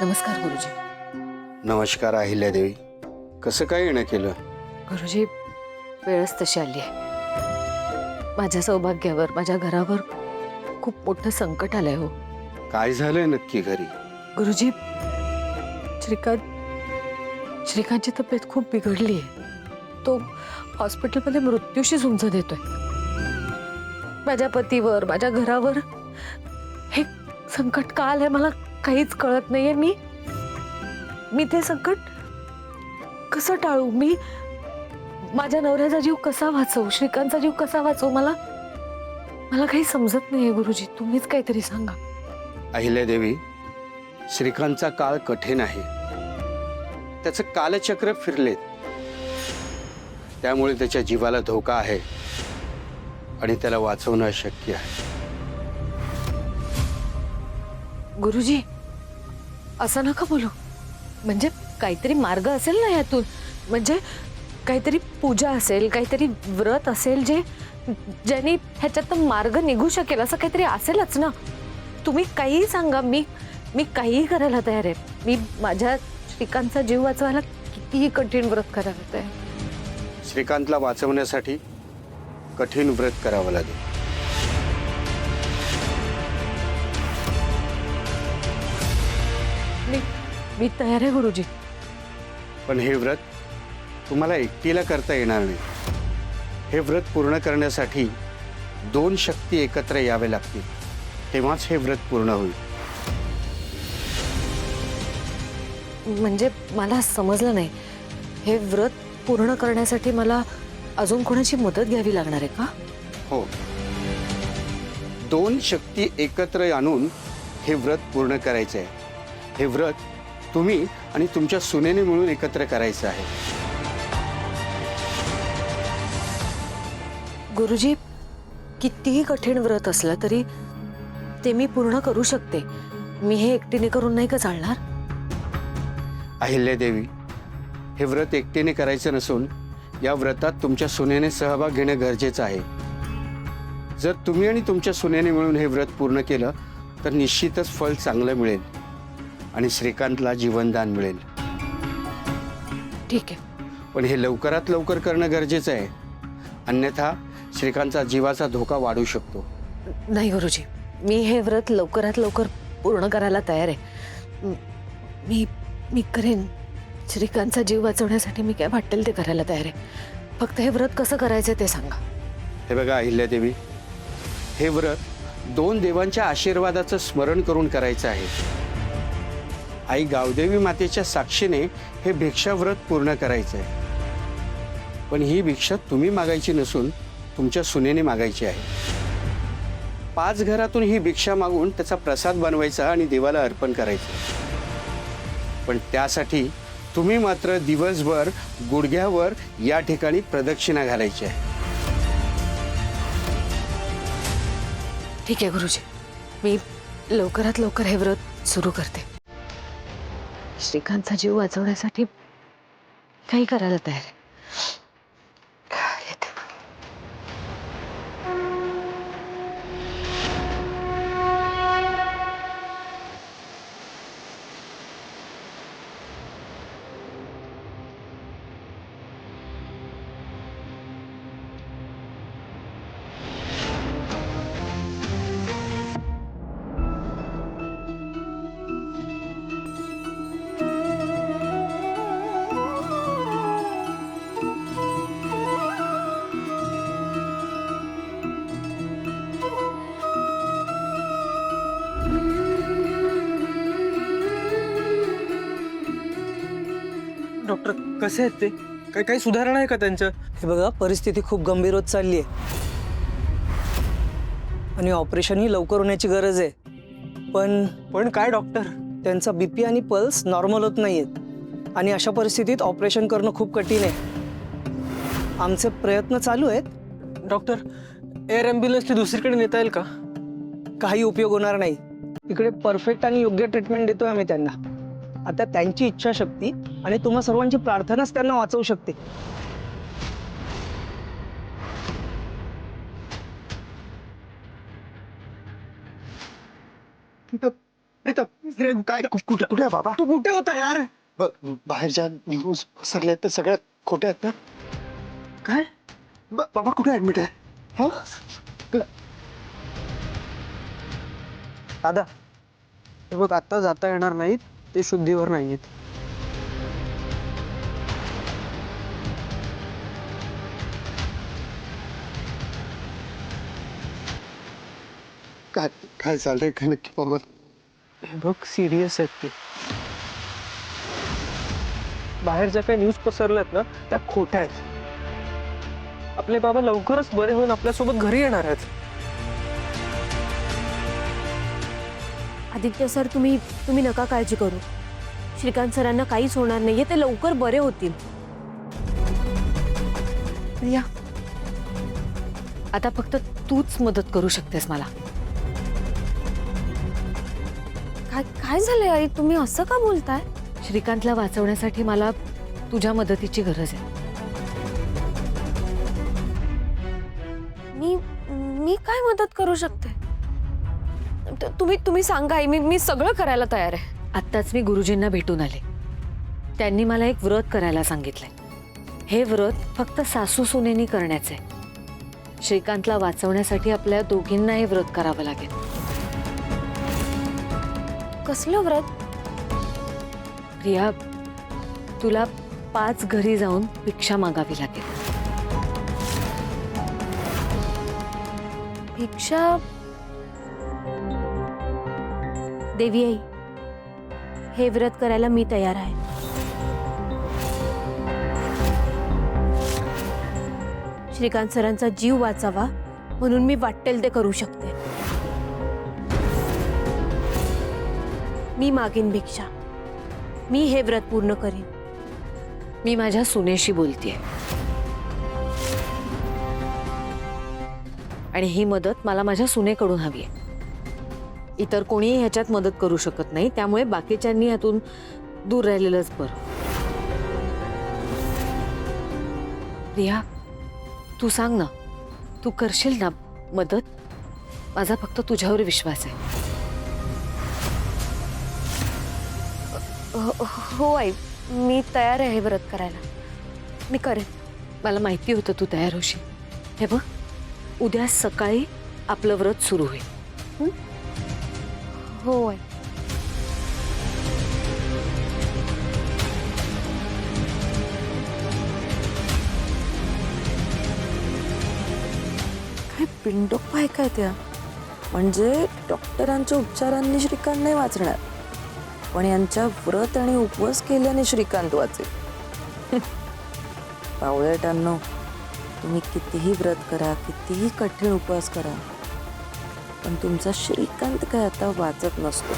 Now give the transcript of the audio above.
नमस्कार गुरुजी. नमस्कार अहिल्यादेवी. कसं काय येणं केलं? गुरुजी, वेळच तशी आली आहे. माझ्या सौभाग्यावर, माझ्या घरावर खूप मोठं संकट आलंय हो. काय झालंय नक्की घरी? गुरुजी, श्रीकांतची तब्येत खूप बिघडली आहे. तो हॉस्पिटलमध्ये मृत्यूशी झुंज देतोय. माझ्या पतीवर, माझ्या घरावर हे संकट का आलंय मला काहीच कळत नाहीये. मी ते संकट कसं टाळू? मी माझ्या नवऱ्याचा जीव कसा वाचवू? श्रीकांतचा जीव कसा वाचवू? मला काही समजत नाहीये गुरुजी. तुम्हीच काहीतरी सांगा. अहिल्यादेवी, श्रीकांतचा काळ कठीण आहे. त्याचं कालचक्र फिरलेत, त्यामुळे त्याच्या जीवाला धोका आहे आणि त्याला वाचवणं अशक्य आहे. गुरुजी, असं नका बोलू. म्हणजे काहीतरी मार्ग असेल ना यातून. म्हणजे काहीतरी पूजा असेल, काहीतरी व्रत असेल ज्याने ह्याच्यात मार्ग निघू शकेल. असं काहीतरी असेलच ना. तुम्ही काहीही सांगा, मी काहीही करायला तयार आहे. मी माझ्या श्रीकांतचा जीव वाचवायला कितीही कठीण व्रत करायला तयार आहे. श्रीकांतला वाचवण्यासाठी कठीण व्रत करावं लागेल. मी तयार आहे गुरुजी. पण हे व्रत तुम्हाला एकटीला करता येणार नाही. हे व्रत पूर्ण करण्यासाठी 2 शक्ती एकत्र यावे लागतील, तेव्हाच हे व्रत पूर्ण होईल. म्हणजे मला समजलं नाही. हे व्रत पूर्ण करण्यासाठी मला अजून कोणाची मदत घ्यावी लागणार आहे का? हो, 2 शक्ती एकत्र आणून हे व्रत पूर्ण करायचे आहे. हे व्रत तुम्ही आणि तुमच्या सुनेने मिळून एकत्र करायचं आहे. गुरुजी, कितीही कठीण व्रत असलं तरी ते मी पूर्ण करू शकते. मी हे एकटीने करून नाही का चालणार? अहिल्यादेवी, हे व्रत एकटीने करायचं नसून या व्रतात तुमच्या सुनेने सहभाग घेणं गरजेचं आहे. जर तुम्ही आणि तुमच्या सुनेने मिळून हे व्रत पूर्ण केलं तर निश्चितच फळ चांगलं मिळेल आणि श्रीकांतला जीवनदान मिळेल. ठीक आहे. पण हे लवकरात लवकर करणं गरजेचं आहे, अन्यथा श्रीकांतचा जीवाचा धोका वाढू शकतो. नाही गुरुजी, मी हे व्रत लवकरात लवकर पूर्ण करायला तयार आहे. मी करेन. श्रीकांतचा जीव वाचवण्यासाठी मी काय वाटेल ते करायला तयार आहे. फक्त हे व्रत कसं करायचं ते सांगा. हे बघा अहिल्यादेवी, हे व्रत 2 देवांच्या आशीर्वादाचं स्मरण करून करायचं आहे. आई गावदेवी मातेच्या साक्षीने हे भिक्षा व्रत पूर्ण करायचं आहे. पण ही भिक्षा तुम्ही मागायची नसून तुमच्या सुनेने मागायची आहे. 5 घरातून ही भिक्षा मागून त्याचा प्रसाद बनवायचा आणि देवाला अर्पण करायचं. पण त्यासाठी तुम्ही मात्र दिवसभर गुडघ्यावर या ठिकाणी प्रदक्षिणा घालायची आहे. ठीक आहे गुरुजी, मी लवकरात लवकर हे व्रत सुरू करते. श्रीकांतचा जीव वाचवण्यासाठी काही करायला तयार आहे. येते. डॉक्टर कसे आहेत ते? काही सुधारणा आहे का त्यांच्या? हे बघा, परिस्थिती खूप गंभीर होत चालली आहे आणि ऑपरेशनही लवकर होण्याची गरज आहे. पण काय डॉक्टर? त्यांचा बीपी आणि पल्स नॉर्मल होत नाहीयेत आणि अशा परिस्थितीत ऑपरेशन करणं खूप कठीण आहे. आमचे प्रयत्न चालू आहेत. डॉक्टर, एअर ॲम्ब्युलन्सने दुसरीकडे नेता येईल का? काही उपयोग होणार नाही. इकडे परफेक्ट आणि योग्य ट्रीटमेंट देतोय आम्ही त्यांना. आता त्यांची इच्छाशक्ती आणि तुम्हा सर्वांची प्रार्थनाच त्यांना वाचवू शकते. प्रीतम, काय कुठे कुठे आहे बाबा? तू कुठे होता यार? बाहेरच्या न्यूज पसरल्या तर सगळ्या खोट्या आहेत ना? काय बाबा कुठे ऍडमिट आहे? हा दादा हे बघ, आता जाता येणार नाहीत, ते शुद्धीवर नाहीयेत. काय काय चाललंय काय नक्की बाबा? हे बघ, सिरियस आहेत ते. बाहेर ज्या काही न्यूज पसरल्यात ना त्या खोट्या आहेत. आपले बाबा लवकरच बरे होऊन आपल्यासोबत घरी येणार आहेत. आदित्य सर, तुम्ही नका काळजी करू. श्रीकांत सरांना काहीच होणार नाहीये, ते लवकर बरे होतील. प्रिया, आता फक्त तूच मदत करू शकतेस मला. काय झालंय आई, तुम्ही असं का बोलताय? श्रीकांतला वाचवण्यासाठी मला तुझ्या मदतीची गरज आहे. मी काय मदत करू शकते? तुम्ही सांगा आई, मी सगळं करायला तयार आहे. आत्ताच मी गुरुजींना भेटून आले. त्यांनी मला एक व्रत करायला सांगितलंय. हे व्रत फक्त सासू सुनेनी करण्याचं आहे. श्रीकांतला वाचवण्यासाठी आपल्या दोघींना हे व्रत करावं लागेल. कसलं व्रत? प्रिया, तुला 5 घरी जाऊन भिक्षा मागावी लागेल. भिक्षा? देवी आई, हे व्रत करायला मी तयार आहे. श्रीकांत सरांचा जीव वाचावा म्हणून मी वाटेल ते करू शकते. मी मागीन भिक्षा. मी हे व्रत पूर्ण करीन. मी माझ्या सुनेशी बोलतेय आणि ही मदत मला माझ्या सुनेकडून हवी आहे. इतर कोणीही ह्याच्यात मदत करू शकत नाही, त्यामुळे बाकीच्यांनी यातून दूर राहिलेलंच बरं. प्रिया, तू सांग ना, तू करशील ना मदत? माझा फक्त तुझ्यावर विश्वास आहे. हो आई, मी तयार आहे हे व्रत करायला. मी करेन. मला माहिती होतं तू तयार होशील. हे बघ, उद्या सकाळी आपलं व्रत सुरू होईल. हो आई. काय पिंडोपाय काय त्या? म्हणजे डॉक्टरांच्या उपचारांनी श्रीकांत नाही वाचणार, पण यांच्या व्रत आणि उपवास केल्याने श्रीकांत वाचेल. पावळेटांनो, तुम्ही कितीही व्रत करा, कितीही कठीण उपवास करा, पण तुमचा श्रीकांत काय आता वाचत नसतो.